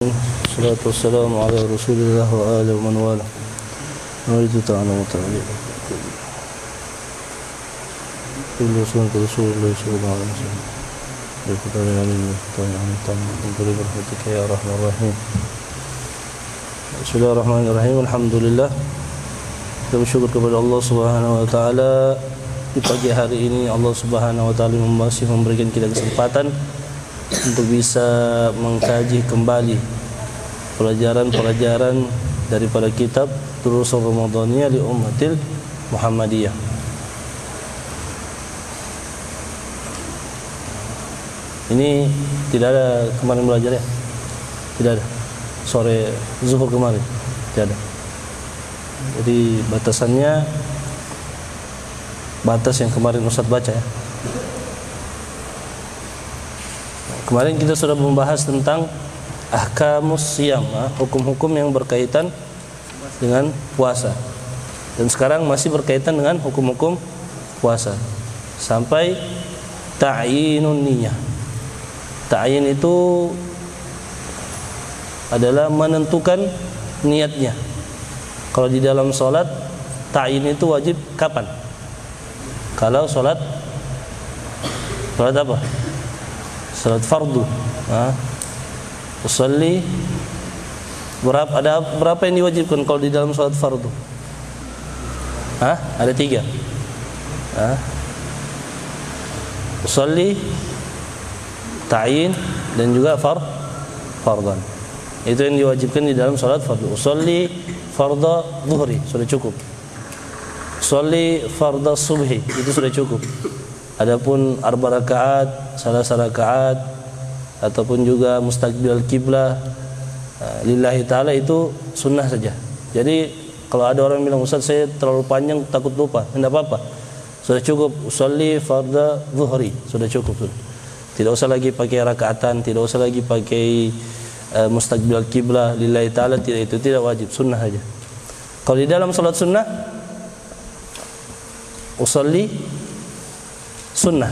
Wassalatu wassalamu ala rasulillah wa ala man wala. Nuridu ta'ala wa ta'ala kullu sunnati rasulillah sallallahu alaihi wasallam bi qadari alim ta'ala ta'ala berhati ya rahman rahim. Bismillahirrahmanirrahim. Alhamdulillah, kita bersyukur kepada Allah Subhanahu wa taala. Di pagi hari ini Allah Subhanahu wa taala masih memberikan kita kesempatan untuk bisa mengkaji kembali pelajaran-pelajaran daripada kitab Durusun Ramadaniyah li Ummatil Muhammadiyah. Ini tidak ada kemarin belajar ya? Tidak ada. Sore zuhur kemarin tidak ada. Jadi batasannya batas yang kemarin Ustaz baca ya. Kemarin kita sudah membahas tentang ahkamus siyam, hukum-hukum yang berkaitan dengan puasa. Dan sekarang masih berkaitan dengan hukum-hukum puasa sampai ta'yinun niyah. Ta'yin itu adalah menentukan niatnya. Kalau di dalam sholat, ta'yin itu wajib kapan? Kalau sholat apa? Salat fardu, usolli ada berapa yang diwajibkan kalau di dalam salat fardu? Ada 3. Usolli, ta'yin dan juga fardhan. Itu yang diwajibkan di dalam salat fardu. Usolli fardha zuhri sudah cukup. Usolli fardha subhi itu sudah cukup. Adapun 4 rakaat, salah rakaat ataupun juga mustaqbil kiblah lillahi taala itu sunnah saja. Jadi kalau ada orang bilang Ustaz saya terlalu panjang takut lupa, tidak apa-apa. Sudah cukup usolli fardha zuhri, sudah cukup sudah. Tidak usah lagi pakai rakaatan, tidak usah lagi pakai mustaqbil kiblah lillahi taala, tidak, itu tidak wajib, sunnah saja. Kalau di dalam salat sunnah usolli sunnah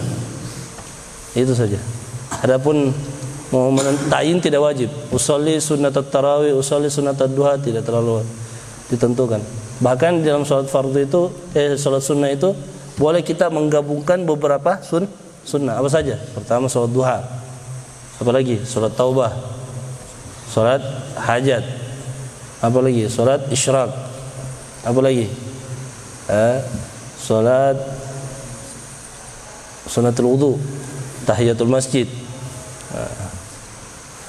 itu saja. Adapun mau ta'yin tidak wajib. Usolli sunnat tarawih, usolli sunnat duha tidak terlalu ditentukan. Bahkan di dalam salat fardu itu salat sunnah itu boleh kita menggabungkan beberapa sunnah. Apa saja? Pertama salat duha. Apa lagi? Salat taubah. Salat hajat. Apa lagi? Salat isyraq. Apa lagi? Salat sunatul wudu, tahiyatul masjid.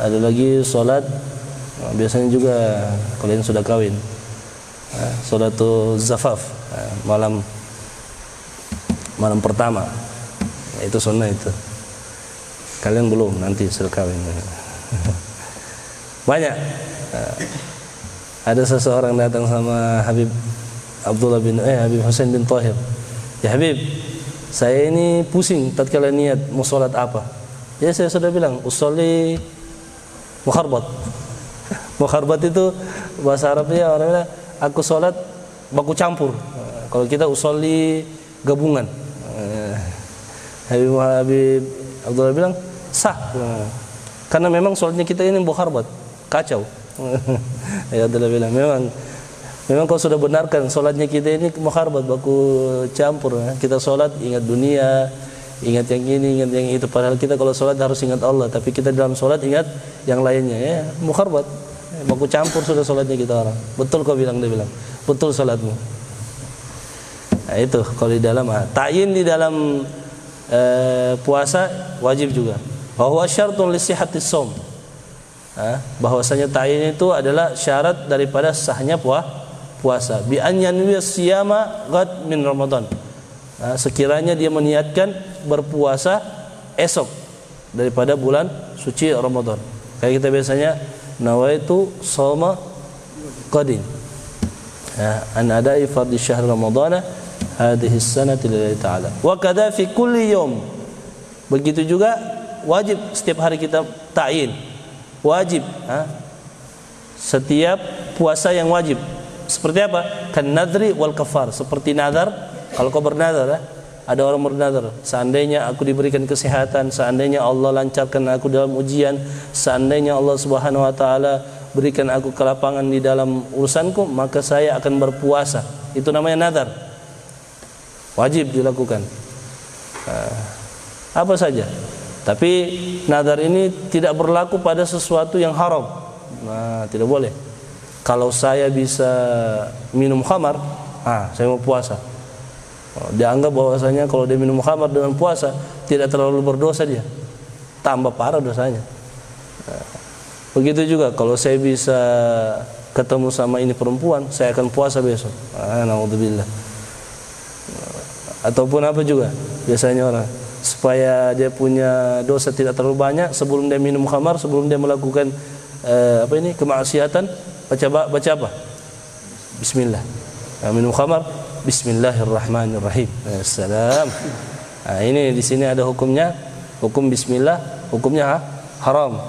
Ada lagi salat biasanya juga kalian sudah kawin. Salatul zafaf, malam pertama. Itu sunnah itu. Kalian belum, nanti sudah kawin. Banyak. Ada seseorang datang sama Habib Habib Husain bin Thahir. Ya Habib, saya ini pusing tatkala niat mau salat apa. Ya saya sudah bilang usolli mukharbat. Mukharbat itu bahasa Arabnya orang bilang aku salat baku campur. Kalau kita usolli gabungan. Habib Abdullah bilang sah. Karena memang salatnya kita ini mukharbat, kacau. Ya Abdullah bilang memang kau sudah benarkan solatnya kita ini mukharbat, baku campur. Kita solat ingat dunia, ingat yang ini, ingat yang itu. Padahal kita kalau solat harus ingat Allah, tapi kita dalam solat ingat yang lainnya. Ya, mukharbat, baku campur sudah solatnya kita orang. Betul kau bilang, dia bilang betul solatmu. Nah itu kalau di dalam ta'yin di dalam puasa wajib juga. Bahwa syartun li sihhatis shaum. Bahwasanya ta'yin itu adalah syarat daripada sahnya puasa. Bi an yanwi siyama ghad min Ramadan. Sekiranya dia meniatkan berpuasa esok daripada bulan suci Ramadan. Kayak kita biasanya nawaitu shauma qadin. An adai fardhi syahr Ramadan hadhihi sanati lillahi ta'ala. Wa kadza fi kulli yawm. Begitu juga wajib setiap hari kita ta'yin. Wajib, setiap puasa yang wajib. Seperti apa? Kan nadri wal kafar. Seperti nazar. Kalau kau bernazar, Ada orang bernazar, seandainya aku diberikan kesehatan, seandainya Allah lancarkan aku dalam ujian, seandainya Allah Subhanahu wa taala berikan aku kelapangan di dalam urusanku, maka saya akan berpuasa. Itu namanya nazar. Wajib dilakukan. Apa saja. Tapi nazar ini tidak berlaku pada sesuatu yang haram. Tidak boleh. Kalau saya bisa minum khamar, saya mau puasa. Dianggap bahwasanya kalau dia minum khamar dengan puasa tidak terlalu berdosa dia, tambah parah dosanya. Begitu juga kalau saya bisa ketemu sama ini perempuan, saya akan puasa besok. Naudzubillah. Ataupun apa juga biasanya orang supaya dia punya dosa tidak terlalu banyak, sebelum dia minum khamar, sebelum dia melakukan kemaksiatan, baca apa? Bismillah. Minum khamar, Bismillahirrahmanirrahim. Assalam. Ini di sini ada hukumnya, hukum bismillah, hukumnya haram.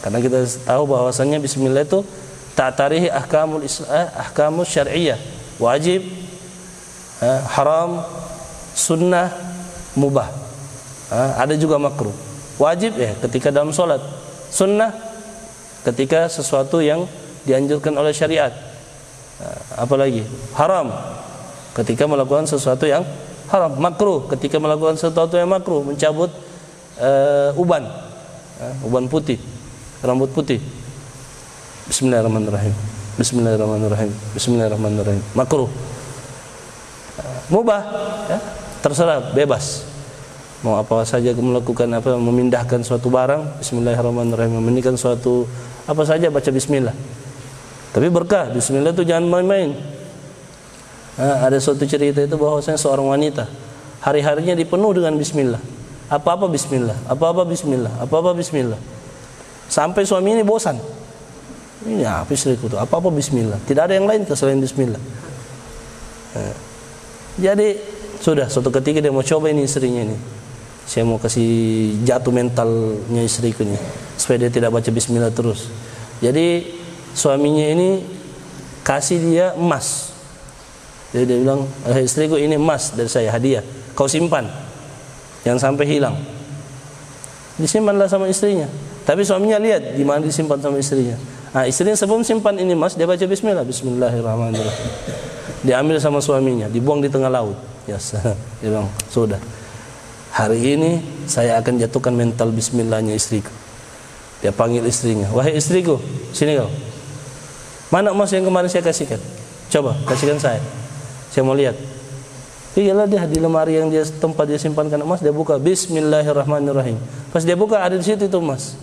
Karena kita tahu bahwasannya bismillah itu ta'tarihi ahkamus syar'iyyah, wajib, haram, sunnah, mubah. Ada juga makruh. Wajib ketika dalam salat, sunnah ketika sesuatu yang dianjurkan oleh syariat. Apalagi haram ketika melakukan sesuatu yang haram, makruh ketika melakukan sesuatu yang makruh, mencabut uban putih, rambut putih. Bismillahirrahmanirrahim. Bismillahirrahmanirrahim. Bismillahirrahmanirrahim. Makruh. Mubah, terserah, bebas. Mau apa saja melakukan memindahkan suatu barang, Bismillahirrahmanirrahim, memindahkan suatu apa saja baca bismillah. Tapi berkah, bismillah itu jangan main-main. Ada suatu cerita itu bahwasanya seorang wanita hari-harinya dipenuh dengan bismillah. Apa-apa bismillah, apa-apa bismillah, apa-apa bismillah. Sampai suami ini bosan. Ini apa istriku tuh? Apa-apa bismillah. Tidak ada yang lain selain bismillah. Jadi sudah suatu ketika dia mau coba ini istrinya ini. Saya mau kasih jatuh mentalnya istriku ini supaya dia tidak baca bismillah terus. Jadi suaminya ini kasih dia emas. Jadi dia bilang, istriku ini emas dari saya, hadiah. Kau simpan, jangan sampai hilang. Disimpanlah sama istrinya. Tapi suaminya lihat di mana disimpan sama istrinya. Istrinya sebelum simpan ini emas, dia baca bismillah, Bismillahirrahmanirrahim. Diambil sama suaminya, dibuang di tengah laut. Yes. Dia bilang, sudah. Hari ini saya akan jatuhkan mental bismillahnya istriku. Dia panggil istrinya, wahai istriku, sini kau. Mana emas yang kemarin saya kasihkan? Coba kasihkan saya mau lihat. Iyalah dia di lemari yang dia tempat dia simpankan emas, dia buka Bismillahirrahmanirrahim. Pas dia buka ada di situ itu emas.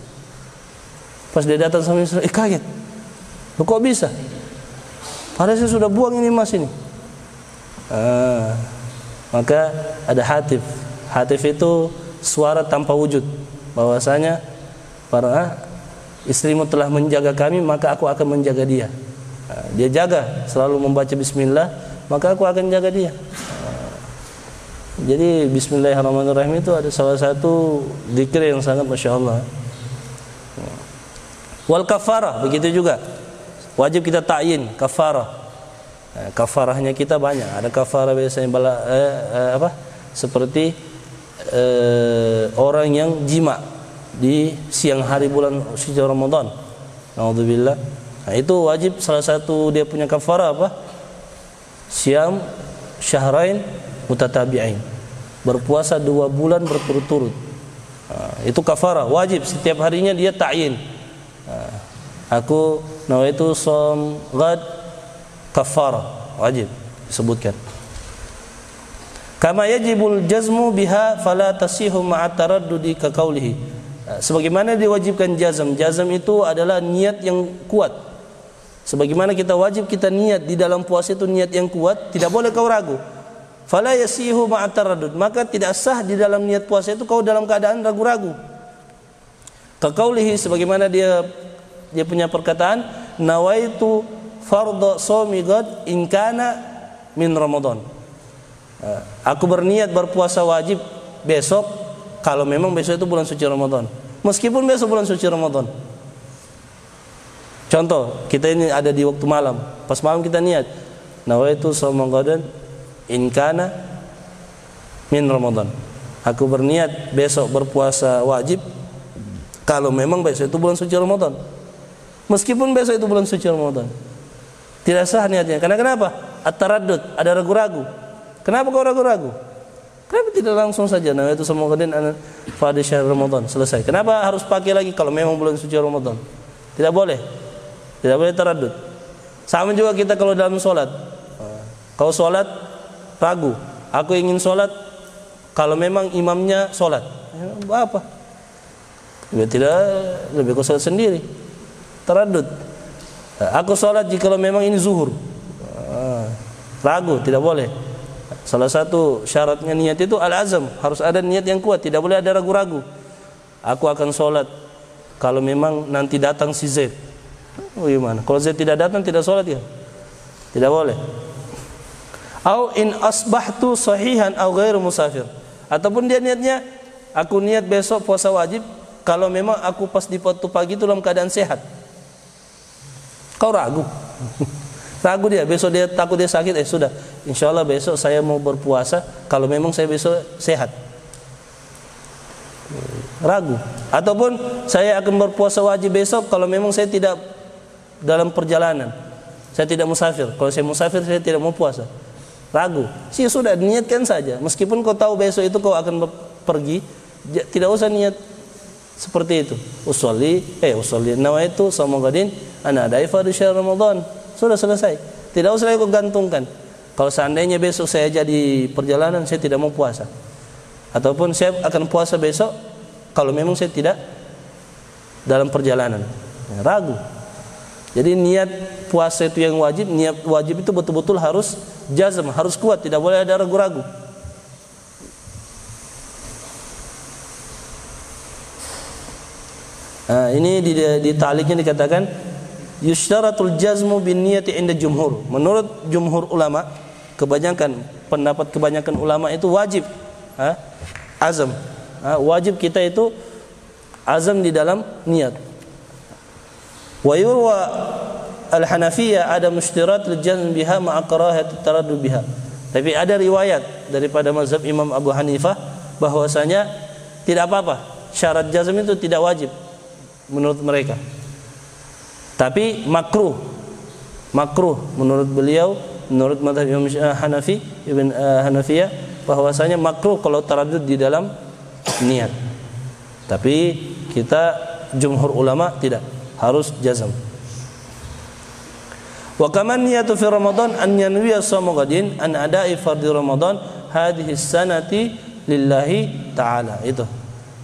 Pas dia datang sama istri, kaget. Loh, kok bisa? Padahal saya sudah buang ini emas ini. Maka ada hatif. Hatif itu suara tanpa wujud. Bahwasanya istrimu telah menjaga kami, maka aku akan menjaga dia. Dia jaga, selalu membaca bismillah, maka aku akan jaga dia. Jadi Bismillahirrahmanirrahim itu ada salah satu zikir yang sangat Masya Allah. Wal kafarah, begitu juga. Wajib kita ta'yin kafarah. Kafarahnya kita banyak. Ada kafarah biasanya seperti orang yang jima di siang hari bulan suci Ramadan. Naudzubillah. Itu wajib, salah satu dia punya kafarah apa? Siam syahrain mutatabi'ain. Berpuasa 2 bulan berturut-turut. Itu kafarah, wajib setiap harinya dia ta'yin. Aku nawaitu shaum ghad kafarah, wajib disebutkan. Kama yajibul jazmu biha fala tasihu ma'a taraddudi ka qaulihi. Sebagaimana diwajibkan jazm. Jazm itu adalah niat yang kuat. Sebagaimana kita wajib kita niat di dalam puasa itu niat yang kuat, tidak boleh kau ragu. Fala yasihu ma'a taraddud, maka tidak sah di dalam niat puasa itu kau dalam keadaan ragu-ragu. Ka qaulihi, sebagaimana dia punya perkataan, nawaitu fardhu shaumi ghad in kana min Ramadan. Aku berniat berpuasa wajib besok kalau memang besok itu bulan suci Ramadan. Meskipun besok bulan suci Ramadan. Contoh, kita ini ada di waktu malam. Pas malam kita niat nawaitu shauma ghadan in kana min Ramadan. Aku berniat besok berpuasa wajib kalau memang besok itu bulan suci Ramadan. Meskipun besok itu bulan suci Ramadan. Tidak sah niatnya. Karena kenapa? At-taraddud, ada ragu-ragu. Kenapa kau ragu-ragu? Kenapa tidak langsung saja nah itu semua kemudian pada syahr Ramadan selesai. Kenapa harus pakai lagi kalau memang bulan suci Ramadan? Tidak boleh. Tidak boleh taraddud. Sama juga kita kalau dalam sholat. Kau sholat ragu. Aku ingin sholat kalau memang imamnya sholat. Apa? Lebih kau sholat sendiri. Taraddud. Aku sholat jika memang ini zuhur. Ragu, tidak boleh. Salah satu syaratnya niat itu al-azam, harus ada niat yang kuat, tidak boleh ada ragu-ragu. Aku akan sholat kalau memang nanti datang si Z. Oh gimana? Kalau Z tidak datang tidak sholat ya? Tidak boleh. Au in asbahtu sahihan au ghairu musafir. Ataupun dia niatnya aku niat besok puasa wajib kalau memang aku pas di waktu pagi itu dalam keadaan sehat. Kau ragu. Ragu dia, besok dia takut dia sakit, sudah, insya Allah besok saya mau berpuasa kalau memang saya besok sehat. Ragu. Ataupun saya akan berpuasa wajib besok kalau memang saya tidak dalam perjalanan, saya tidak musafir. Kalau saya musafir saya tidak mau puasa. Ragu. Sih sudah niatkan saja. Meskipun kau tahu besok itu kau akan pergi, tidak usah niat seperti itu. Usolli nawaitu shauma ghadin ana adaifa di syahr Ramadan. Sudah selesai. Tidak usah lagi gantungkan. Kalau seandainya besok saya jadi perjalanan, saya tidak mau puasa. Ataupun saya akan puasa besok kalau memang saya tidak dalam perjalanan. Ragu. Jadi niat puasa itu yang wajib, niat wajib itu betul-betul harus jazm, harus kuat, tidak boleh ada ragu-ragu. Ini di ta'liqnya dikatakan yushtaratul jazmu bin niyati inda jumhur. Menurut jumhur ulama, pendapat kebanyakan ulama itu wajib azam. Wajib kita itu azam di dalam niat. Wa yurwa al-Hanafiyah ada mushtiratul jazm biha ma'a karahati taraddud biha. Tapi ada riwayat daripada mazhab Imam Abu Hanifah bahwasanya tidak apa-apa, syarat jazm itu tidak wajib menurut mereka. Tapi makruh menurut beliau, menurut mazhab Imam Hanafiyah bahwasanya makruh kalau taraddud di dalam niat. Tapi kita jumhur ulama tidak, harus jazm. Wa kaman niyatu fi Ramadan an yanwiya shauma ghadin an ada'i fardhi Ramadan hadhihi sanati lillahi ta'ala. Itu.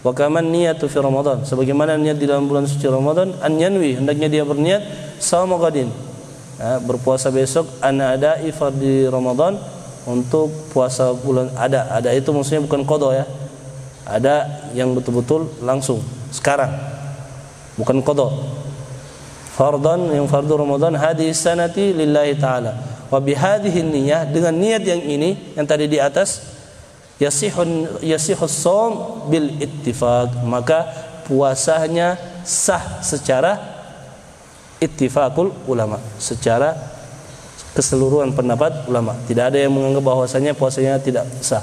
Wa kaman niyatu fi Ramadan, sebagaimana niat di dalam bulan suci Ramadan, an yanwi, hendaknya dia berniat shauma ghadin, berpuasa besok, an ada'i fardhi Ramadan, untuk puasa bulan ada itu maksudnya bukan qada ya. Ada yang betul-betul langsung sekarang, bukan qada. Fardhan yang fardu Ramadan hadhihi sanati lillahi ta'ala. Wa bihadhihi niyyah, dengan niat yang ini yang tadi di atas, yasihus shaum bil ittifaq, maka puasanya sah secara ittifaqul ulama, secara keseluruhan pendapat ulama. Tidak ada yang menganggap bahwasanya puasanya tidak sah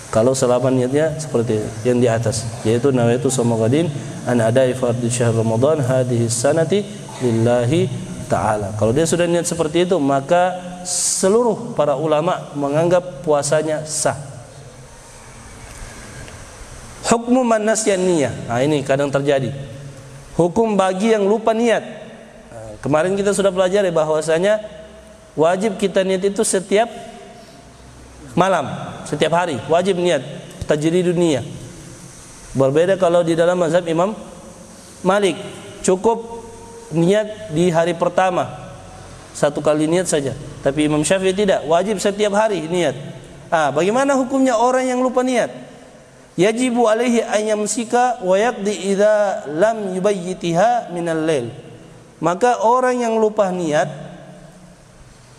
kalau selama niatnya seperti yang di atas, yaitu nawaitu shauma ghadin an ada'i fardhi syahr Ramadan hadhihi sanati lillahi ta'ala. Kalau dia sudah niat seperti itu, maka seluruh para ulama menganggap puasanya sah. Hukmu man nasyan niyah. Ini kadang terjadi. Hukum bagi yang lupa niat. Kemarin kita sudah pelajari bahwasanya wajib kita niat itu setiap malam, setiap hari wajib niat, tajridun niyah. Berbeda kalau di dalam mazhab Imam Malik, cukup niat di hari pertama, satu kali niat saja. Tapi Imam Syafi'i tidak, wajib setiap hari niat. Bagaimana hukumnya orang yang lupa niat? Yajibu alaihi an yamsika wa yaqdi idza lam yubayyitiha minal lail. Maka orang yang lupa niat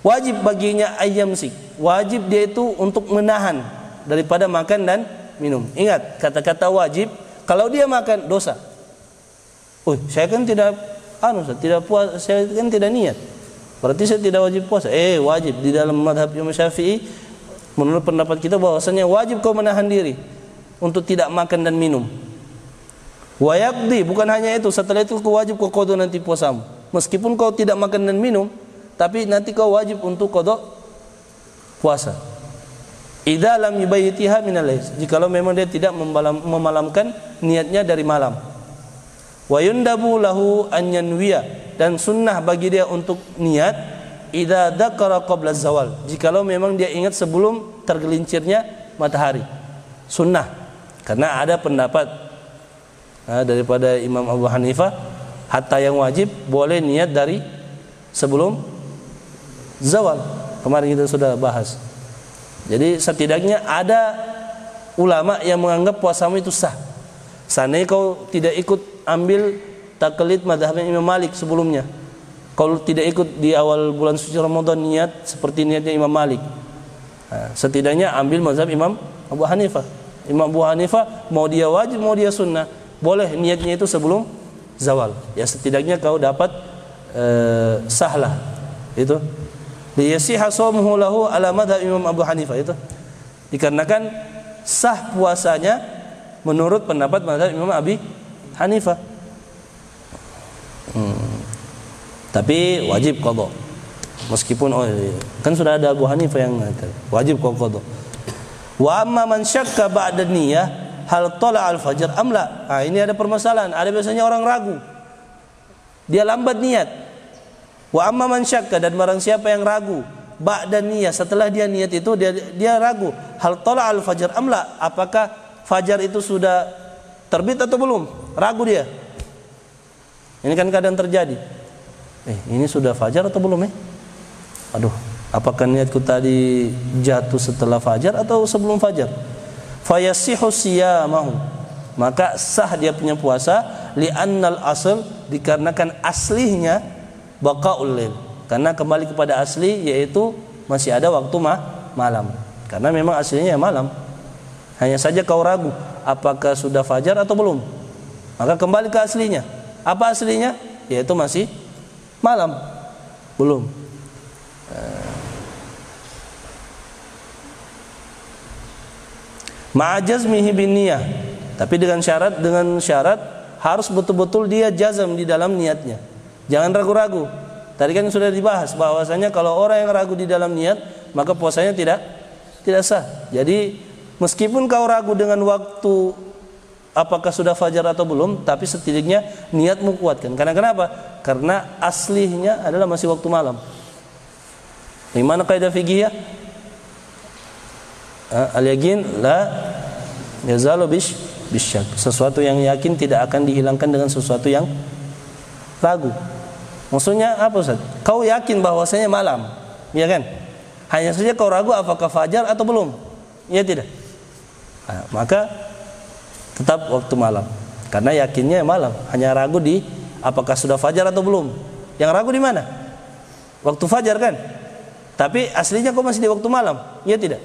wajib baginya ayamsik, wajib dia itu untuk menahan daripada makan dan minum. Ingat kata-kata wajib, kalau dia makan dosa. Saya kan tidak tidak puasa, saya kan tidak niat, berarti saya tidak wajib puasa. Wajib di dalam mazhab Imam Syafi'i Menurut pendapat kita bahwasanya wajib kau menahan diri untuk tidak makan dan minum. Wa yaqdi, bukan hanya itu, setelah itu kau wajib kau qada nanti puasamu. Meskipun kau tidak makan dan minum, tapi nanti kau wajib untuk qada puasa. Idza lam yubayyitiha min al-lail, jikalau memang dia tidak memalamkan niatnya dari malam. Wa yundabu lahu an yanwiya, dan sunnah bagi dia untuk niat idza dzakara qabla zawal, jikalau memang dia ingat sebelum tergelincirnya matahari. Sunnah, karena ada pendapat daripada Imam Abu Hanifah, hatta yang wajib boleh niat dari sebelum zawal. Kemarin kita sudah bahas. Jadi setidaknya ada ulama yang menganggap puasamu itu sah. Seandainya kau tidak ikut ambil taklid mazhabnya Imam Malik sebelumnya, kalau tidak ikut di awal bulan suci Ramadan niat seperti niatnya Imam Malik, setidaknya ambil mazhab Imam Abu Hanifah. Imam Abu Hanifah mau dia wajib mau dia sunnah, boleh niatnya itu sebelum zawal. Ya setidaknya kau dapat sahlah itu. Liyasiha shaumuhu lahu ala madhab Imam Abu Hanifah, itu dikarenakan sah puasanya menurut pendapat mazhab Imam Abi Hanifah. Tapi wajib qada. Meskipun kan sudah ada Abu Hanifah yang mengatakan wajib qada. Wa amma man syakka ba'da niyyah hal tala al-fajr am la. Ini ada permasalahan. Ada biasanya orang ragu. Dia lambat niat. Wa amma man syakka, dan barang siapa yang ragu ba'da niyyah, setelah dia niat itu dia ragu hal tala al-fajr am la, apakah fajar itu sudah terbit atau belum? Ragu dia. Ini kan kadang terjadi. Ini sudah fajar atau belum Aduh, apakah niatku tadi jatuh setelah fajar atau sebelum fajar? Fayasihu siyamahu, maka sah dia punya puasa, li'annal asl, dikarenakan aslinya baqaul lail, karena kembali kepada asli, yaitu masih ada waktu malam. Karena memang aslinya malam. Hanya saja kau ragu apakah sudah fajar atau belum. Maka kembali ke aslinya. Apa aslinya? Yaitu masih malam. Belum. Ma'ajazmihi bin niyah, tapi dengan syarat harus betul-betul dia jazam di dalam niatnya. Jangan ragu-ragu. Tadi kan sudah dibahas bahwasanya kalau orang yang ragu di dalam niat, maka puasanya tidak sah. Jadi meskipun kau ragu dengan waktu apakah sudah fajar atau belum, tapi setidaknya niatmu kuatkan. Karena kenapa? Karena aslinya adalah masih waktu malam. Gimana kaidah fikih? Al-yaqin la yazalu bisyak. Sesuatu yang yakin tidak akan dihilangkan dengan sesuatu yang ragu. Maksudnya apa Ustaz? Kau yakin bahwasanya malam, ya kan? Hanya saja kau ragu apakah fajar atau belum. Ya tidak. Maka tetap waktu malam. Karena yakinnya malam, hanya ragu di apakah sudah fajar atau belum. Yang ragu di mana? Waktu fajar kan? Tapi aslinya kau masih di waktu malam. Ya tidak.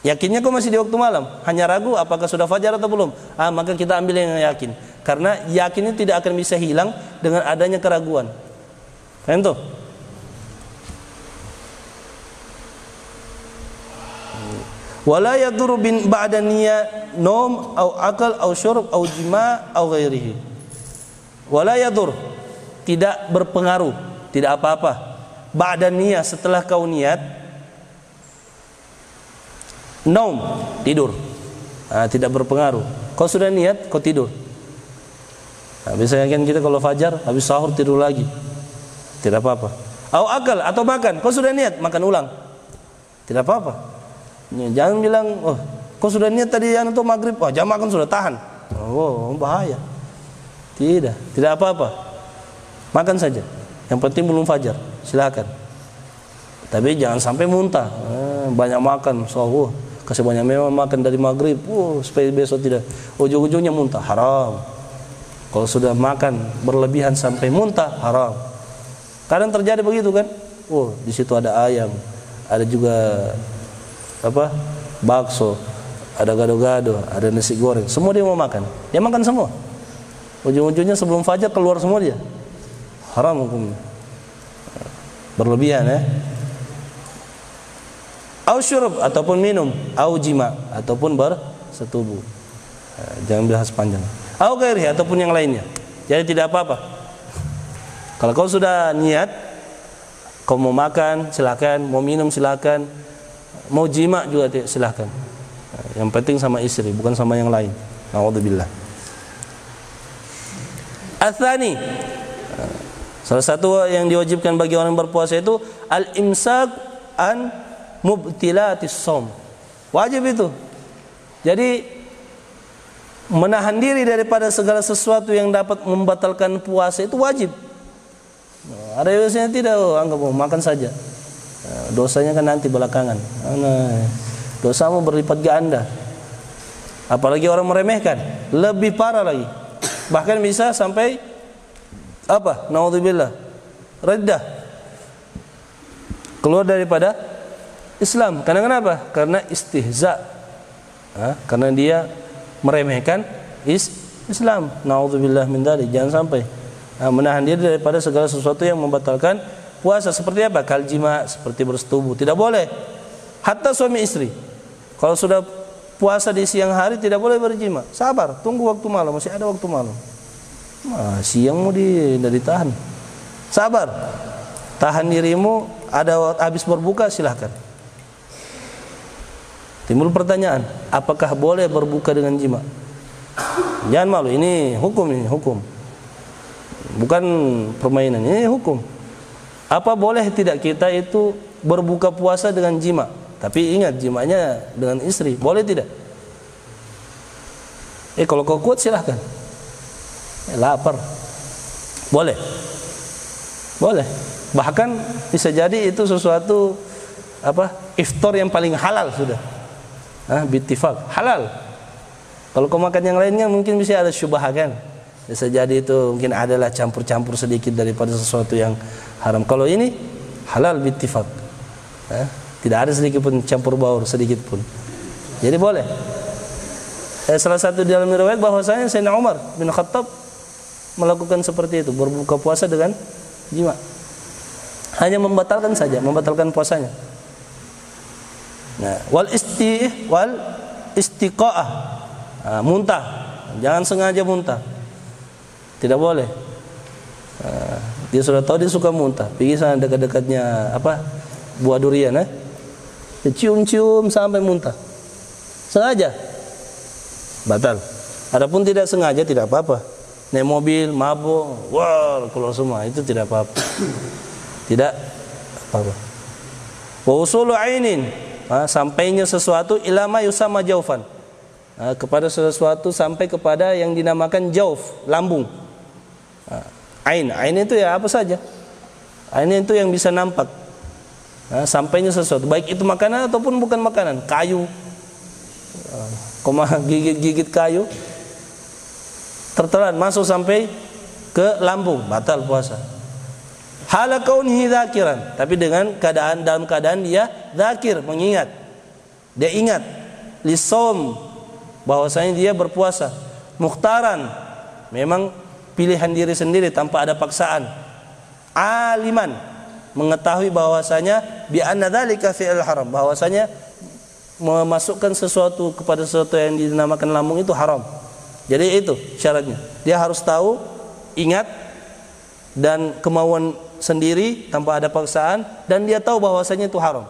Yakinnya kau masih di waktu malam, hanya ragu apakah sudah fajar atau belum. Maka kita ambil yang yakin. Karena yakinnya tidak akan bisa hilang dengan adanya keraguan. Paham tuh? Wala yadurru bin ba'da niyya naum au akal au syurb au jima' au ghairihi. Wala yadur, tidak berpengaruh, tidak apa-apa. Ba'da niyya, setelah kau niat, naum, tidur. Tidak berpengaruh. Kau sudah niat, kau tidur. Biasanya kan kita kalau fajar habis sahur tidur lagi, tidak apa-apa. Au akal, atau makan, kau sudah niat, makan ulang, tidak apa-apa. Jangan bilang, kau sudah niat tadi yang untuk maghrib, jam makan sudah tahan. Bahaya. Tidak apa-apa. Makan saja. Yang penting belum fajar, silakan. Tapi jangan sampai muntah. Banyak makan, kasih banyak memang makan dari maghrib, supaya besok tidak ujung-ujungnya muntah, haram. Kalau sudah makan berlebihan sampai muntah, haram. Kadang terjadi begitu kan? Di situ ada ayam, ada juga bakso, ada gado-gado, ada nasi goreng. Semua dia mau makan. Dia makan semua. Ujung-ujungnya sebelum fajar keluar semua dia. Haram hukumnya. Berlebihan ya. Au syurub ataupun minum, au jima ataupun bersetubuh. Jangan bahas panjang. Au ghairi ataupun yang lainnya. Jadi tidak apa-apa. Kalau kau sudah niat, kau mau makan silakan, mau minum silakan, mau jima juga silakan. Yang penting sama istri, bukan sama yang lain. Nauzubillah. Atsani, salah satu yang diwajibkan bagi orang berpuasa itu al-imsak an mubtilatis shaum. Wajib itu. Jadi menahan diri daripada segala sesuatu yang dapat membatalkan puasa itu wajib. Ada yang biasanya tidak, anggap makan saja. Dosanya kan nanti belakangan. Dosamu berlipat ganda. Apalagi orang meremehkan, lebih parah lagi. Bahkan bisa sampai apa? Naudzubillah. Reddah. Keluar daripada Islam. Karena kenapa? Karena istihza. Karena dia meremehkan Islam. Naudzubillah min dzalik. Jangan sampai menahan diri daripada segala sesuatu yang membatalkan puasa. Seperti apa? Kaljima, seperti bersetubuh. Tidak boleh. Hatta suami istri. Kalau sudah puasa di siang hari tidak boleh berjima. Sabar, tunggu waktu malam, masih ada waktu malam. Siang mau tidak ditahan. Sabar. Tahan dirimu, ada habis berbuka silahkan. Timbul pertanyaan, apakah boleh berbuka dengan jima? Jangan malu, ini hukum, ini hukum. Bukan permainan, ini hukum. Apa boleh tidak kita itu berbuka puasa dengan jima? Tapi ingat, jimanya dengan istri, boleh tidak? Kalau kau kuat silahkan. Lapar, boleh, boleh. Bahkan bisa jadi itu sesuatu iftar yang paling halal sudah. Bittifaq, halal. Kalau kau makan yang lainnya mungkin bisa ada syubhah kan. Bisa jadi itu mungkin adalah campur-campur sedikit daripada sesuatu yang haram. Kalau ini halal bittifaq. Tidak ada sedikit pun campur baur, sedikit pun. Jadi boleh. Salah satu dalam riwayat bahwasanya Sayyidina Umar bin Khattab melakukan seperti itu, berbuka puasa dengan jima. Hanya membatalkan saja, membatalkan puasanya. Nah, wal istiqaah, muntah. Jangan sengaja muntah. Tidak boleh. Dia sudah tahu dia suka muntah. Pergi sana dekat-dekatnya buah durian, cium-cium sampai muntah. Sengaja batal. Adapun tidak sengaja tidak apa-apa. Naik mobil mabuk, keluar semua, itu tidak apa-apa. Tidak apa-apa. Wa usulu ainin, sampainya sesuatu ilama yusama jaufan, kepada sesuatu sampai kepada yang dinamakan jauf, lambung. Ain itu ya apa saja. Ain itu yang bisa nampak. Sampainya sesuatu, baik itu makanan ataupun bukan makanan, kayu, gigit kayu, tertelan masuk sampai ke lambung, batal puasa. Hala kaunihi dzakiran, tapi dalam keadaan dia dzakir, mengingat. Dia ingat lisom, bahwasanya dia berpuasa. Mukhtaran, memang pilihan diri sendiri tanpa ada paksaan. Aliman, mengetahui bahwasanya bi anna dzalika fi'il haram, bahwasanya memasukkan sesuatu kepada sesuatu yang dinamakan lambung itu haram. Jadi itu syaratnya. Dia harus tahu, ingat, dan kemauan sendiri tanpa ada paksaan, dan dia tahu bahwasanya itu haram.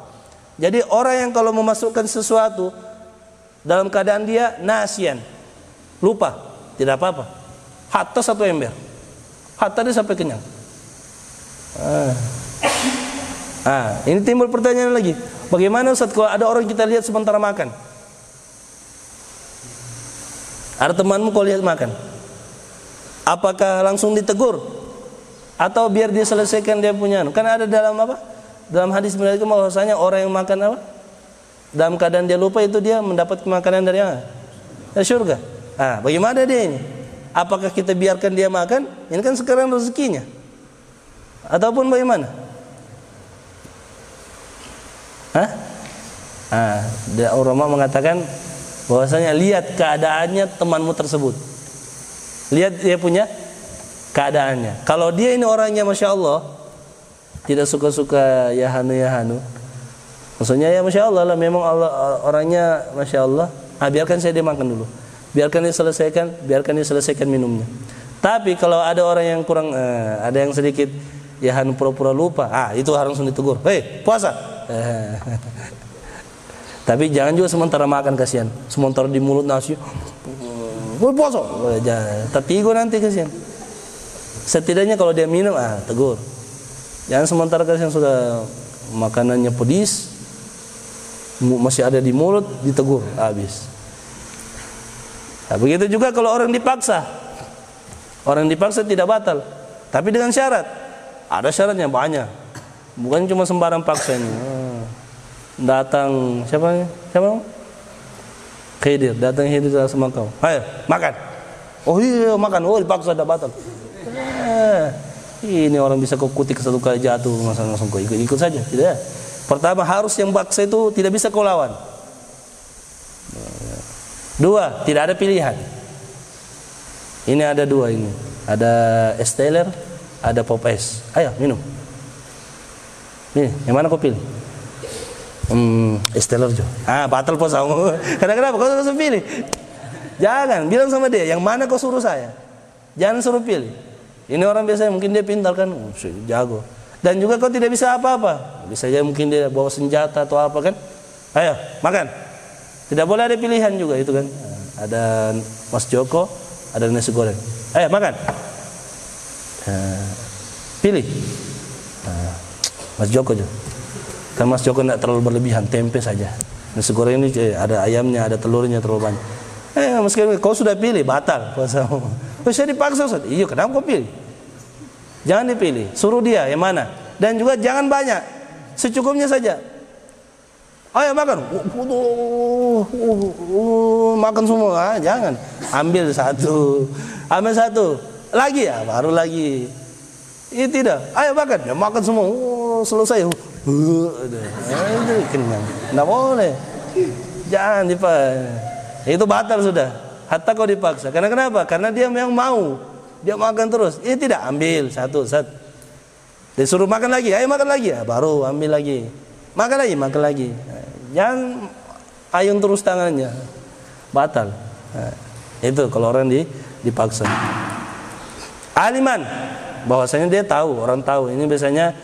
Jadi orang yang kalau memasukkan sesuatu dalam keadaan dia nasian, lupa, tidak apa-apa. Hatta satu ember, hatta dia sampai kenyang. Ini timbul pertanyaan lagi. Bagaimana Ustaz kalau ada orang kita lihat sementara makan? Ada temanmu kau lihat makan, apakah langsung ditegur atau biar dia selesaikan dia punya? Kan ada dalam dalam hadis menyebutkan bahwasanya orang yang makan dalam keadaan dia lupa itu dia mendapat makanan dari mana? Dari surga. Bagaimana dia ini? Apakah kita biarkan dia makan? Ini kan sekarang rezekinya. Ataupun bagaimana? Ulama mengatakan bahwasanya lihat keadaannya temanmu tersebut. Lihat dia punya keadaannya. Kalau dia ini orangnya Masya Allah, tidak suka-suka yahanu, Maksudnya ya Masya Allah lah, memang Allah orangnya Masya Allah. Biarkan saya dia makan dulu. Biarkan dia selesaikan minumnya. Tapi kalau ada orang yang kurang, ada yang sedikit ya pura-pura lupa, itu harus ditegur. Hei, puasa. Tapi jangan juga sementara makan, kasihan. Sementara di mulut nasi, puasa. Tertigo nanti, kasihan. Setidaknya kalau dia minum, tegur. Jangan sementara kasihan sudah makanannya pedis, masih ada di mulut, ditegur habis. Nah, begitu juga kalau orang dipaksa. Orang dipaksa tidak batal, tapi dengan syarat. Ada syaratnya banyak. Bukan cuma sembarang paksa ini. Datang siapa? Khidir, datang Khidir sama kau. Ayo makan. Oh iya makan. Oh dipaksa tidak batal. Ini orang bisa kau kutik satu kali jatuh, langsung kau ikut saja. Tidak. Pertama harus yang paksa itu tidak bisa kau lawan. Dua, tidak ada pilihan. Ini ada dua ini. Ada Esteller, ada Pop Es. Ayo minum. Ini, yang mana kau pilih? Esteller jo. Batal puasa. Kenapa kau harus pilih? Jangan, bilang sama dia, yang mana kau suruh saya. Jangan suruh pilih. Ini orang biasa mungkin dia pintar kan, jago. Dan juga kau tidak bisa apa-apa. Bisa aja mungkin dia bawa senjata atau apa kan. Ayo, makan. Tidak boleh ada pilihan juga itu kan. Ada Mas Joko, ada nasi goreng. Ayo makan. Pilih. Mas Joko juga. Kan Mas Joko tidak terlalu berlebihan, tempe saja. Nasi goreng ini ada ayamnya, ada telurnya terlalu banyak. Meskipun kau sudah pilih, batal puasamu. Saya dipaksa, Ustaz. Iya, kenapa kau pilih? Jangan dipilih, suruh dia yang mana. Dan juga jangan banyak, secukupnya saja. Ayo makan. Makan semua, jangan. Ambil satu, lagi ya, baru lagi. Ini tidak. Ayo makan, ya makan semua. Selesai. Kenyang. Nggak boleh. Jangan dipaksa. Itu batal sudah. Hatta kau dipaksa. Karena kenapa? Karena dia memang mau. Dia makan terus. Ini tidak, ambil satu. Disuruh makan lagi. Ayo makan lagi. Baru ambil lagi. Makan lagi. Jangan ayun terus tangannya. Batal. Itu kalau orang dipaksa. Aliman. Bahwasanya dia tahu, orang tahu. Ini biasanya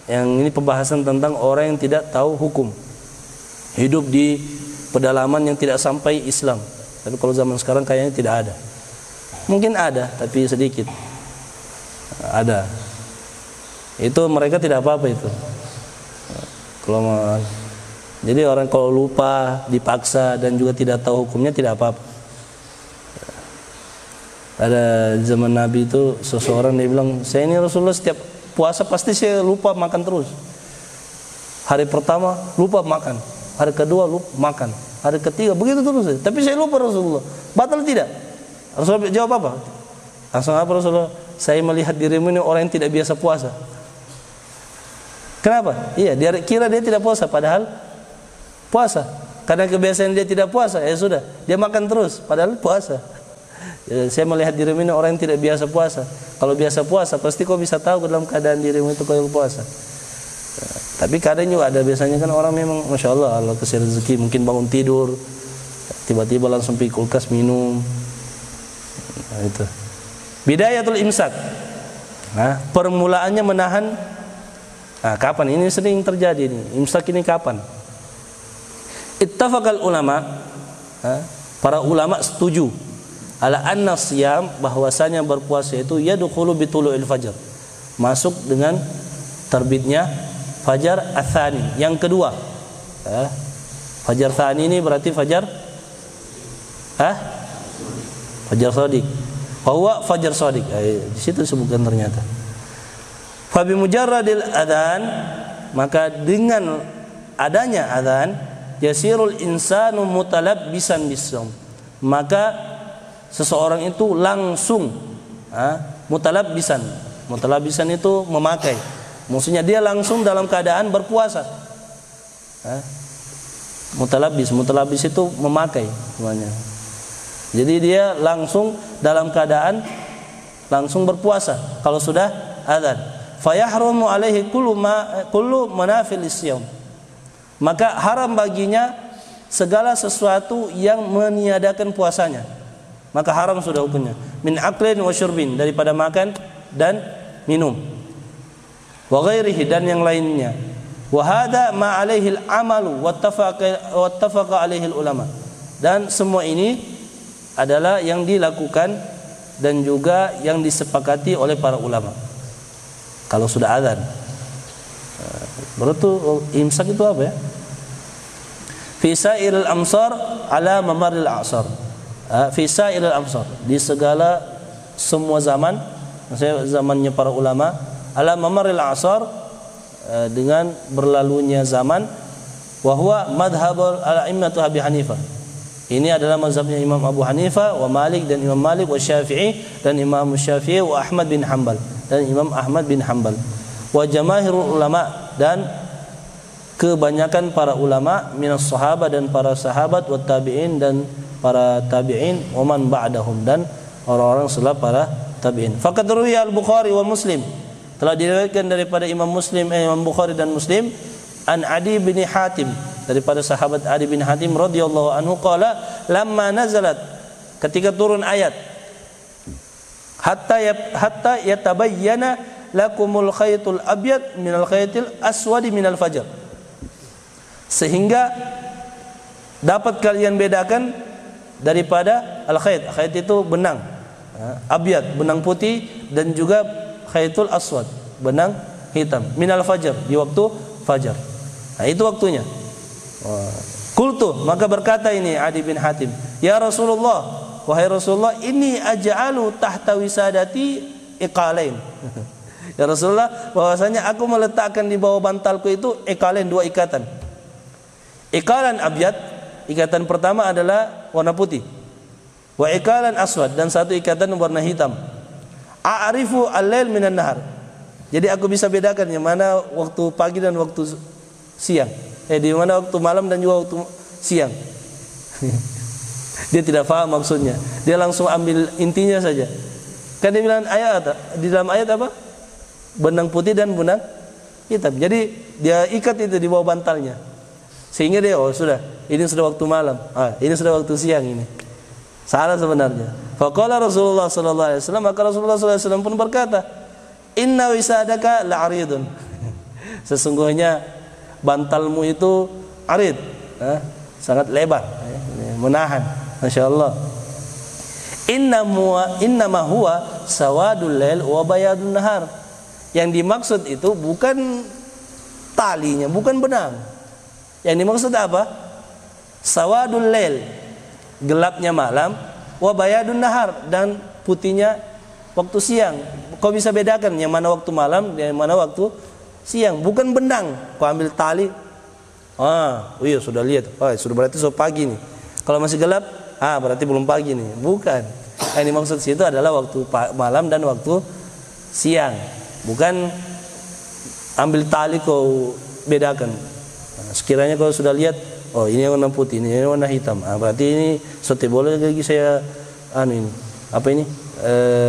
yang ini pembahasan tentang orang yang tidak tahu hukum. Hidup di pedalaman yang tidak sampai Islam. Tapi kalau zaman sekarang kayaknya tidak ada. Mungkin ada, tapi sedikit. Ada. Itu mereka tidak apa-apa itu. Jadi orang kalau lupa, dipaksa dan juga tidak tahu hukumnya tidak apa-apa. Ada zaman Nabi itu seseorang dia bilang, saya ini Rasulullah setiap puasa pasti saya lupa makan terus. Hari pertama lupa makan, hari kedua lupa makan, hari ketiga begitu terus. Tapi saya lupa Rasulullah. Batal tidak? Rasulullah jawab apa? Langsung apa Rasulullah? Saya melihat dirimu ini orang yang tidak biasa puasa. Kenapa? Iya, dia kira dia tidak puasa padahal puasa. Karena kebiasaan dia tidak puasa, ya sudah, dia makan terus padahal puasa. Ya, saya melihat dirimu ini orang yang tidak biasa puasa. Kalau biasa puasa pasti kau bisa tahu dalam keadaan dirimu itu kau puasa. Tapi kadang juga ada biasanya kan orang memang Masya Allah, Allah kasih rezeki, mungkin bangun tidur tiba-tiba langsung pergi kulkas minum. Itu bidayatul imsak. Permulaannya menahan. Kapan ini sering terjadi ini? Imsak ini kapan? Ittafaqal ulama, para ulama setuju ala anna siyam, bahwasanya berpuasa itu yadkhulu bitulu'il fajr, masuk dengan terbitnya fajar ats-tsani, yang kedua. Fajar tsani ini berarti fajar fajar shadiq. Bahwa fajar shadiq, di situ disebutkan ternyata. Fa bi mujarradil adzan, maka dengan adanya adzan yasirul insanu mutalabbisan bis-shaum, maka seseorang itu langsung mutalabbisan. Mutalabbisan itu memakai. Maksudnya dia langsung dalam keadaan berpuasa. Mutalabbis itu memakai namanya. Jadi dia langsung dalam keadaan langsung berpuasa kalau sudah adzan. Fayahrumu alaihi kullu manafil isyam. maka haram baginya segala sesuatu yang meniadakan puasanya, maka haram sudah hukumnya. Min aklin wa syurbin, daripada makan dan minum, wa ghairihi, dan yang lainnya. Wa hadza ma alaihi al-amalu wattafaqa alaihi ulama, dan semua ini adalah yang dilakukan dan juga yang disepakati oleh para ulama. Kalau sudah azan, berarti imsak itu apa ya? Fi sa'iril amsar ala mamaril a'sar. Fi sa'iril amsar, di segala semua zaman, maksudnya zamannya para ulama, ala mamaril a'sar, dengan berlalunya zaman. Wa huwa madhhabul a'immatu Abi Hanifah, ini adalah mazhabnya Imam Abu Hanifah, wa Malik, dan Imam Malik, wa Syafi'i, dan Imam Syafi'i, wa Ahmad bin Hanbal, dan Imam Ahmad bin Hanbal, wa jamaahirul ulama, dan kebanyakan para ulama, minas sahabat, dan para sahabat, wa tabi'in, dan para tabi'in, wa man ba'dahum, dan orang-orang setelah para tabi'in. Faqad ruwiya al-Bukhari wa Muslim, telah diriwayatkan daripada Imam Muslim, Imam Bukhari dan Muslim, an Adi bin Hatim, daripada sahabat Adi bin Hatim radhiyallahu anhu, qala lamma nazalat, ketika turun ayat, hatta yatabayyana lakumul khaytul abyad minal khaytil aswadi minal fajr, sehingga dapat kalian bedakan daripada al-khayt. Khayt itu benang, abyad benang putih, dan juga khaytul aswad benang hitam, minal fajr, di waktu fajar. Nah, itu waktunya. Qultu, maka berkata ini Adi bin Hatim, ya Rasulullah, wahai Rasulullah, ini aj'alu tahta wisadati iqalain. Ya Rasulullah, bahwasanya aku meletakkan di bawah bantalku itu iqalain, dua ikatan. Iqalan abyad, ikatan pertama adalah warna putih, wa iqalan aswad, dan satu ikatan warna hitam. A'rifu al-lail minan nahar, jadi aku bisa bedakan yang mana waktu pagi dan waktu siang, di mana waktu malam dan juga waktu siang. Dia tidak paham maksudnya, dia langsung ambil intinya saja. Kan dia bilang ayat, di dalam ayat apa? Benang putih dan benang hitam. Jadi dia ikat itu di bawah bantalnya, sehingga dia, oh sudah, ini sudah waktu malam, ini sudah waktu siang. Ini salah sebenarnya. Faqala Rasulullah sallallahu alaihi wasallam, maka Rasulullah sallallahu alaihi wasallam pun berkata, inna wisadaka la'aridun, sesungguhnya bantalmu itu arid, sangat lebar, menahan. Masya Allah. Innama huwa sawadul lail wa bayadun nahar, yang dimaksud itu bukan talinya, bukan benang. Yang dimaksud apa? Sawadul lail, gelapnya malam, wa bayadun nahar, dan putihnya waktu siang. Kau bisa bedakan yang mana waktu malam dan yang mana waktu siang, bukan benang. Kau ambil tali, iya sudah lihat, sudah berarti sudah pagi nih. Kalau masih gelap, berarti belum pagi nih. Bukan. Yang dimaksud situ adalah waktu malam dan waktu siang, bukan ambil tali kau bedakan. Sekiranya kau sudah lihat, oh ini warna putih, ini warna hitam, berarti ini sote boleh lagi saya ini apa ini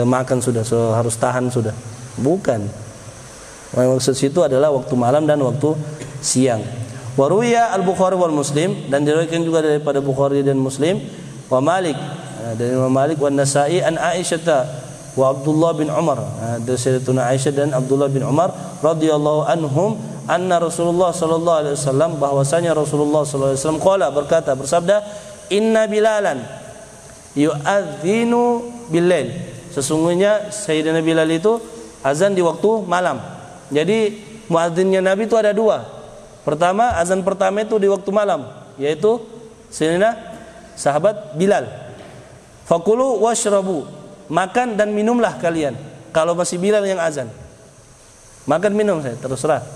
makan sudah, so harus tahan sudah. Bukan. Maksud situ adalah waktu malam dan waktu siang. Wa ruwiya al-Bukhari wal Muslim, dan diriwayatkan juga daripada Bukhari dan Muslim, wa Malik, dari Imam Malik, wa Nasa'i an Aisyah wa Abdullah bin Umar, dari Sayyidatuna Aisyah dan Abdullah bin Umar radhiyallahu anhum, anna Rasulullah sallallahu alaihi wasallam, bahwasanya Rasulullah sallallahu alaihi wasallam qala, berkata, bersabda, inna Bilalan yu'adzinu bil-lail, sesungguhnya Sayyidina Bilal itu azan di waktu malam. Jadi muadzinnya Nabi itu ada dua. Pertama, azan pertama itu di waktu malam, yaitu Sayyidina sahabat Bilal. Fakulu washrabu, makan dan minumlah kalian. Kalau masih Bilal yang azan, makan minum saya terserah.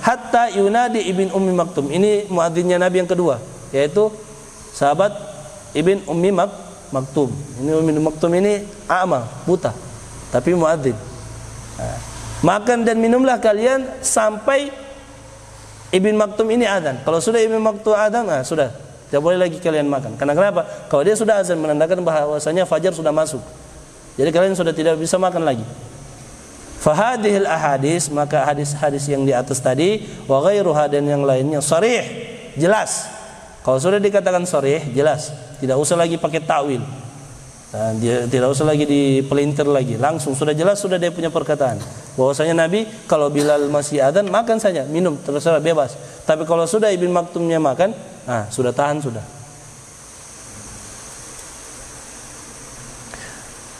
Hatta yunadi ibn Ummi Maktum, ini muadzinnya Nabi yang kedua, yaitu sahabat ibn Ummi Maktum. Ini Ummi Maktum ini a'ma, buta, tapi muadzin. Makan dan minumlah kalian sampai Ibn Maktum ini azan. Kalau sudah Ibn Maktum azan, sudah, tidak boleh lagi kalian makan. Karena kenapa? Kalau dia sudah azan, menandakan bahwasanya fajar sudah masuk. Jadi kalian sudah tidak bisa makan lagi. Fahadihil ahadis, maka hadis-hadis yang di atas tadi wa ghairuha dan yang lainnya sharih, jelas. Kalau sudah dikatakan sharih, jelas, tidak usah lagi pakai takwil. Dia tidak usah lagi dipelintir lagi, langsung sudah jelas, sudah dia punya perkataan bahwasanya Nabi kalau Bilal masih adzan makan saja, minum terserah bebas. Tapi kalau sudah Ibn Maktumnya makan, sudah tahan sudah.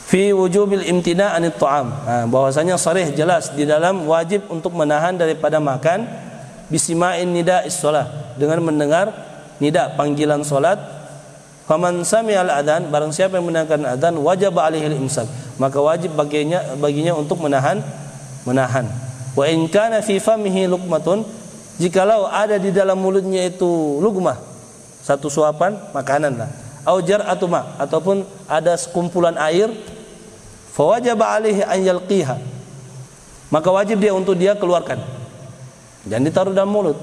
Fi wujubil imtina' anit ta'am, bahwasanya sharih jelas di dalam wajib untuk menahan daripada makan bisima'in nida'is shalah, dengan mendengar nida panggilan salat. Faman sami'al adzan, barang siapa yang mendengarkan adzan wajib alaihil imsak, maka wajib baginya untuk menahan. Wa in kana fi famihi luqmatun, jikalau ada di dalam mulutnya itu lugmah, satu suapan makanan lah, au jar'atu ma, ataupun ada sekumpulan air, fa wajaba alaihi an yalqiha, maka wajib dia untuk dia keluarkan, jangan ditaruh dalam mulut.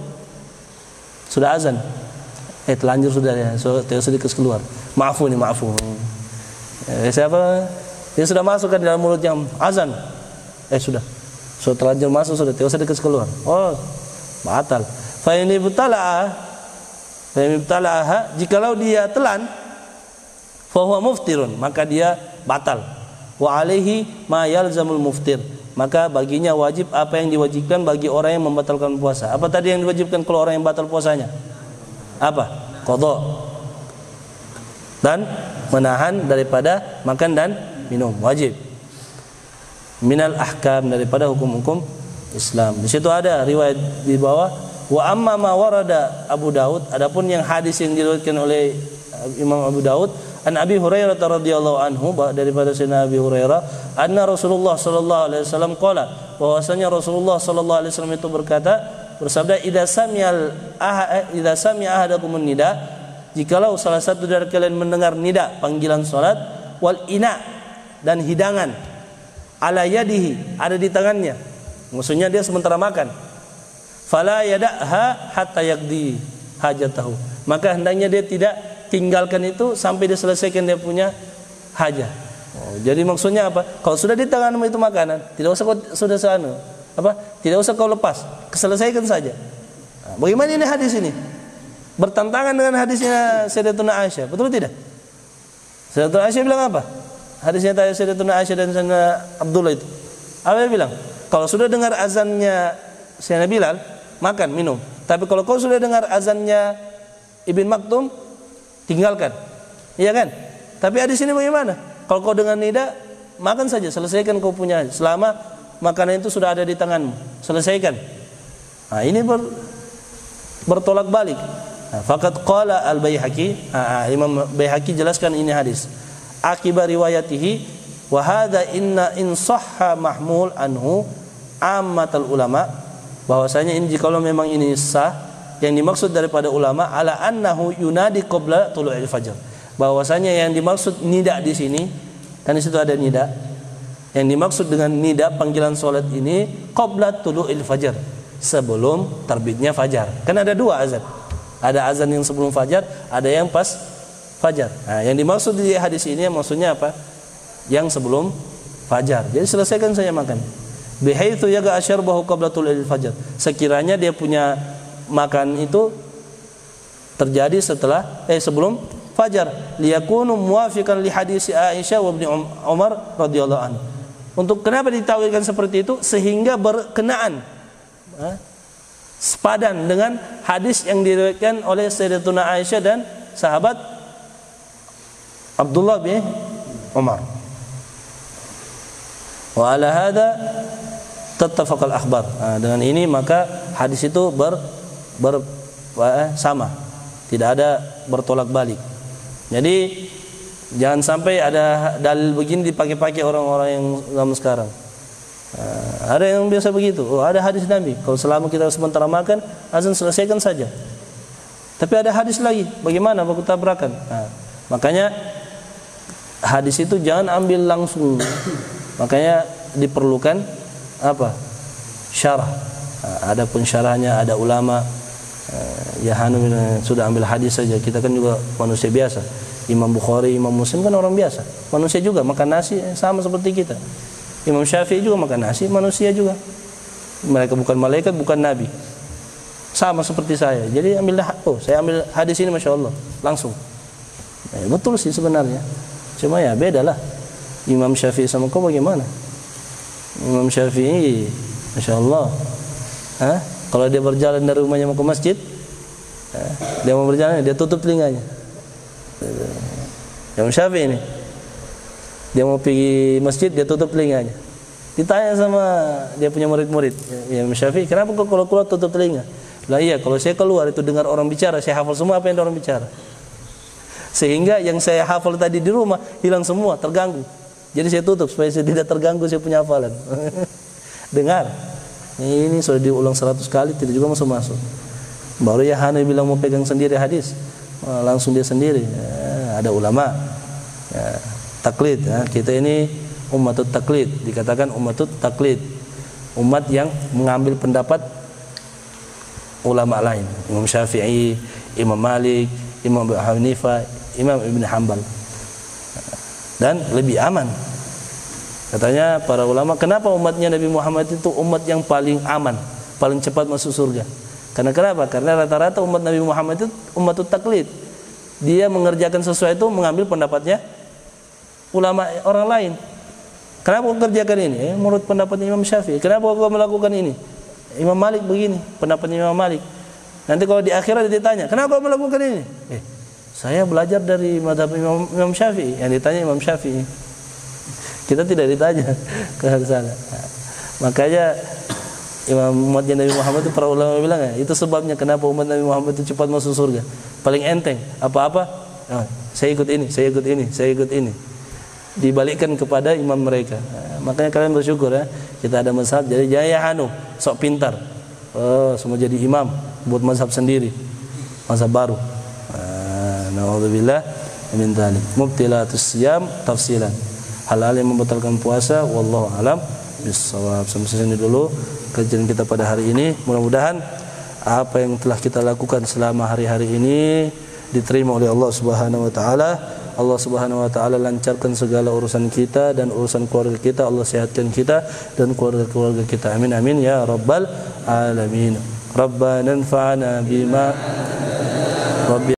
Sudah azan, telanjur sudah ya, sedikit keluar, maafu. Siapa dia sudah masukkan dalam mulut yang azan, sudah terlanjur masuk, sudah sedikit keluar, batal. Fa ini ibtala'aha, jikalau dia telan, fa huwa muftirun, maka dia batal. Wa alaihi ma yalzamul muftir, maka baginya wajib apa yang diwajibkan bagi orang yang membatalkan puasa. Apa tadi yang diwajibkan kalau orang yang batal puasanya? Apa? Qadha dan menahan daripada makan dan minum, wajib. Minal ahkam, daripada hukum-hukum Islam. Di situ ada riwayat di bawah, wa amma ma warada Abu Daud, adapun yang hadis yang diriwayatkan oleh Imam Abu Daud, an Abi Hurairah radhiyallahu anhu, daripada Sayyidina Abi Hurairah, anna Rasulullah sallallahu alaihi wasallam qala, bahwasanya Rasulullah sallallahu alaihi wasallam itu bersabda, idza sami'a ahadakumun nida, jikalau salah satu dari kalian mendengar nida panggilan salat, wal ina, dan hidangan, ala yadihi, ada di tangannya, maksudnya dia sementara makan, fala yada'ha hatta yaqdi hajatahu, maka hendaknya dia tidak tinggalkan itu sampai dia selesaikan dia punya hajat. Jadi maksudnya apa? Kalau sudah di tanganmu itu makanan, tidak usah kau tidak usah kau lepas, selesaikan saja. Bagaimana ini hadis ini? Bertentangan dengan hadisnya Sayyidatuna Aisyah, betul tidak? Sayyidatuna Aisyah bilang apa? Hadisnya Sayyidatuna Aisyah dan Sayyidina Abdullah itu, apa dia bilang? Kalau sudah dengar azannya Sayyidina Bilal, makan, minum. Tapi kalau kau sudah dengar azannya Ibn Maktum, tinggalkan. Iya kan? Tapi hadis ini bagaimana? Kalau kau dengan nida, makan saja, selesaikan kau punya, selama makanan itu sudah ada di tanganmu, selesaikan. Ini bertolak balik. Faqad qala al-Baihaqi, Imam Baihaqi jelaskan ini hadis. Akibat riwayatihi, wa hadza in sahha mahmul anhu ammatul ulama, bahwasanya ini jikalau memang ini sah, yang dimaksud daripada ulama ala annahu yunadi qabla tulu'il fajr, bahwasanya yang dimaksud nida di sini, kan di situ ada nida, yang dimaksud dengan nida panggilan salat ini qabla tulu'il fajr, sebelum terbitnya fajar. Kan ada dua azan, ada azan yang sebelum fajar, ada yang pas fajar. Yang dimaksud di hadis ini maksudnya apa? Yang sebelum fajar. Jadi selesaikan saja makan. Bihaitsu yaga asyarbahu qabla tulu'il fajr, sekiranya dia punya makan itu terjadi sebelum fajar, liyakunu muwafiqan li hadis Aisyah wa Ibnu Umar radhiyallahu anhu. Untuk kenapa ditawilkan seperti itu? Sehingga berkenaan, sepadan dengan hadis yang diriwayatkan oleh Sayyidatuna Aisyah dan sahabat Abdullah bin Umar. Wa ala hadza tattafaqal akhbar. Dengan ini maka hadis itu sama, tidak ada bertolak balik. Jadi jangan sampai ada dalil begini dipakai-pakai orang-orang yang zaman sekarang. Ada yang biasa begitu. Ada hadis Nabi, kalau selama kita sementara makan, azan selesaikan saja. Tapi ada hadis lagi, bagaimana baku tabrakan? Makanya hadis itu jangan ambil langsung. Makanya diperlukan apa? Syarah. Ada pun syarahnya, ada ulama. Ya Hanum sudah ambil hadis saja. Kita kan juga manusia biasa. Imam Bukhari, Imam Muslim kan orang biasa, manusia juga, makan nasi sama seperti kita. Imam Syafi'i juga makan nasi, manusia juga. Mereka bukan malaikat, bukan nabi. Sama seperti saya. Jadi saya ambil hadis ini, Masya Allah, langsung. Betul sih sebenarnya. Cuma ya beda lah. Imam Syafi'i sama kau bagaimana? Imam Syafi'i, Masya Allah, kalau dia berjalan dari rumahnya mau ke masjid, dia mau berjalan, dia tutup telinganya. Imam Syafi'i ini, dia mau pergi masjid, dia tutup telinganya. Ditanya sama dia punya murid-murid, Imam Syafi'i, kenapa kau kalau keluar tutup telinga? Lah iya, kalau saya keluar itu dengar orang bicara, saya hafal semua apa yang orang bicara. Sehingga yang saya hafal tadi di rumah hilang semua, terganggu. Jadi saya tutup supaya saya tidak terganggu saya punya hafalan. Dengar. Ini sudah diulang 100 kali tidak juga masuk. Baru ya Hana bilang mau pegang sendiri hadis. Langsung dia sendiri. Ada ulama. Taklid. Kita ini ummatut taklid. Dikatakan ummatut taklid. Umat yang mengambil pendapat ulama lain. Imam Syafi'i, Imam Malik, Imam Abu Hanifah, Imam Ibn Hanbal. Dan lebih aman. Katanya para ulama, kenapa umatnya Nabi Muhammad itu umat yang paling aman, paling cepat masuk surga? Karena kenapa? Karena rata-rata umat Nabi Muhammad itu umatut taklid. Dia mengerjakan sesuatu mengambil pendapatnya ulama orang lain. Kenapa kau kerjakan ini? Menurut pendapat Imam Syafi'i. Kenapa kau melakukan ini? Imam Malik begini, pendapatnya Imam Malik. Nanti kalau di akhirat ditanya, kenapa kau melakukan ini? Saya belajar dari mazhab Imam Syafi'i. Yang ditanya Imam Syafi'i. Kita tidak ditanya ke sana. Makanya umatnya Nabi Muhammad itu para ulama bilang itu sebabnya kenapa umat Nabi Muhammad itu cepat masuk surga. Paling enteng. Apa-apa, saya ikut ini, saya ikut ini, saya ikut ini. Dibalikkan kepada imam mereka. Makanya kalian bersyukur kita ada mazhab. Jadi jangan sok pintar. Semua jadi imam buat mazhab sendiri. Mazhab baru. Na'udzubillah min dzalik. Mubtilatus siyam tafsilan. Hal-hal yang membatalkan puasa, wallahu alam bissawab. Sampai sini dulu kajian kita pada hari ini. Mudah-mudahan apa yang telah kita lakukan selama hari-hari ini diterima oleh Allah Subhanahu wa taala. Allah Subhanahu wa taala lancarkan segala urusan kita dan urusan keluarga kita. Allah sehatkan kita dan keluarga-keluarga kita. Amin amin ya rabbal alamin. Rabbana anfa'na bima